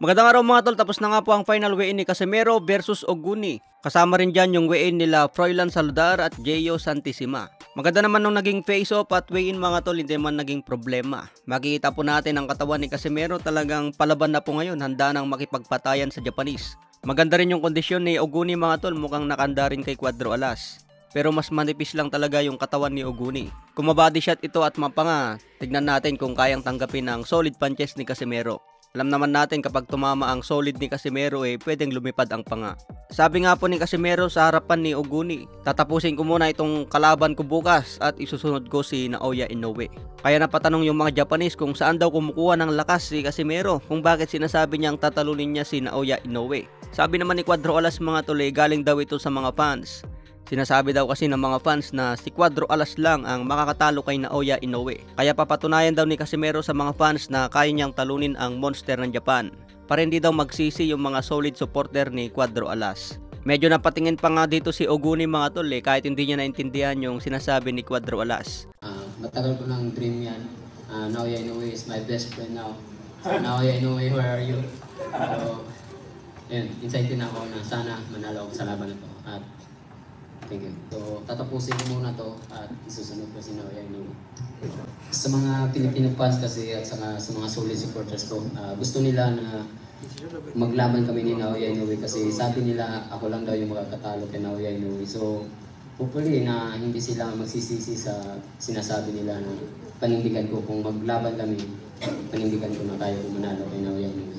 Magandang araw mga tol, tapos na nga po ang final weigh-in ni Casimero versus Oguni. Kasama rin dyan yung weigh-in nila Froilan Saludar at Jeyo Santissima. Maganda naman nung naging face-off at weigh-in mga tol, hindi man naging problema. Makikita po natin ang katawan ni Casimero, talagang palaban na po ngayon, handa nang makipagpatayan sa Japanese. Maganda rin yung kondisyon ni Oguni mga tol, mukhang nakanda rin kay Cuadro Alas. Pero mas manipis lang talaga yung katawan ni Oguni. Kung mabody shot ito at mapanga, tignan natin kung kayang tanggapin ang solid punches ni Casimero. Alam naman natin kapag tumama ang solid ni Casimero pwedeng lumipad ang panga. Sabi nga po ni Casimero sa harapan ni Oguni, tatapusin ko muna itong kalaban ko bukas at isusunod ko si Naoya Inoue. Kaya napatanong yung mga Japanese kung saan daw kumukuha ng lakas si Casimero, kung bakit sinasabi niyang tatalunin niya si Naoya Inoue. Sabi naman ni Cuadro Alas mga tol, galing daw ito sa mga fans. Sinasabi daw kasi ng mga fans na si Cuadro Alas lang ang makakatalo kay Naoya Inoue. Kaya papatunayan daw ni Casimero sa mga fans na kaya niyang talunin ang monster ng Japan. Para hindi daw magsisi yung mga solid supporter ni Cuadro Alas. Medyo napatingin pa nga dito si Oguni mga tol kahit hindi niya naintindihan yung sinasabi ni Cuadro Alas. Matagal ko ng dream yan. Naoya Inoue is my best friend now. So, Naoya Inoue, where are you? So, yun, excited na ako na sana manalo ako sa laban na to. At thank you. So, tatapusin ko muna to at isusunod ko si Naoya Inoue. Sa mga Filipino fans kasi at sa mga solid supporters ko, gusto nila na maglaban kami ni Naoya Inoue kasi sabi nila ako lang daw yung makakatalo kay Naoya Inoue. So, hopefully na hindi sila magsisisi sa sinasabi nila na panindigan ko kung maglaban kami, panindigan ko na kaya ko manalo kay Naoya Inoue.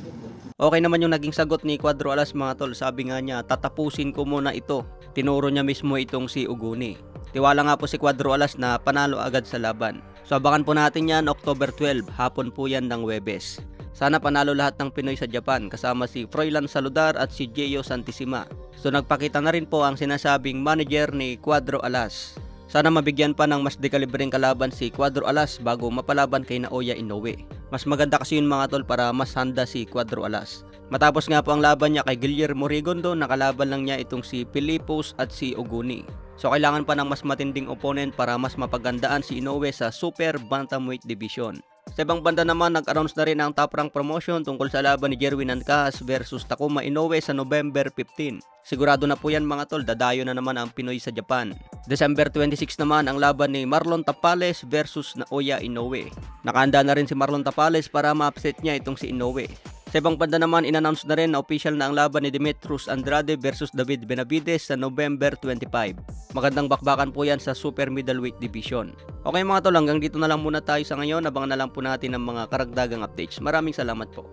Okay naman yung naging sagot ni Cuadro Alas mga tol. Sabi nga niya, tatapusin ko muna ito. Tinuro niya mismo itong si Oguni. Tiwala nga po si Cuadro Alas na panalo agad sa laban. So abangan po natin yan October 12, hapon po yan ng Huwebes. Sana panalo lahat ng Pinoy sa Japan kasama si Froilan Saludar at si Jeyo Santissima. So nagpakita na rin po ang sinasabing manager ni Cuadro Alas. Sana mabigyan pa ng mas dekalibreng kalaban si Cuadro Alas bago mapalaban kay Naoya Inoue. Mas maganda kasi yun mga tol para mas handa si Cuadro Alas. Matapos nga po ang laban niya kay Guillermo Rigondo, nakalaban lang niya itong si Pilipos at si Oguni. So kailangan pa ng mas matinding opponent para mas mapagandaan si Inoue sa Super Bantamweight Division. Sa ibang banda naman, nag-announce na rin ang Top Rank promotion tungkol sa laban ni Jerwin Ancas versus Takuma Inoue sa November 15. Sigurado na po yan mga tol, dadayo na naman ang Pinoy sa Japan. December 26 naman ang laban ni Marlon Tapales versus Naoya Inoue. Nakahanda na rin si Marlon Tapales para ma-upset niya itong si Inoue. Sa ibang banda naman, in-announce na rin na official na ang laban ni Demetrius Andrade versus David Benavides sa November 25. Magandang bakbakan po yan sa Super Middleweight Division. Okay mga tol, hanggang dito na lang muna tayo sa ngayon. Abangan na lang po natin ang mga karagdagang updates. Maraming salamat po.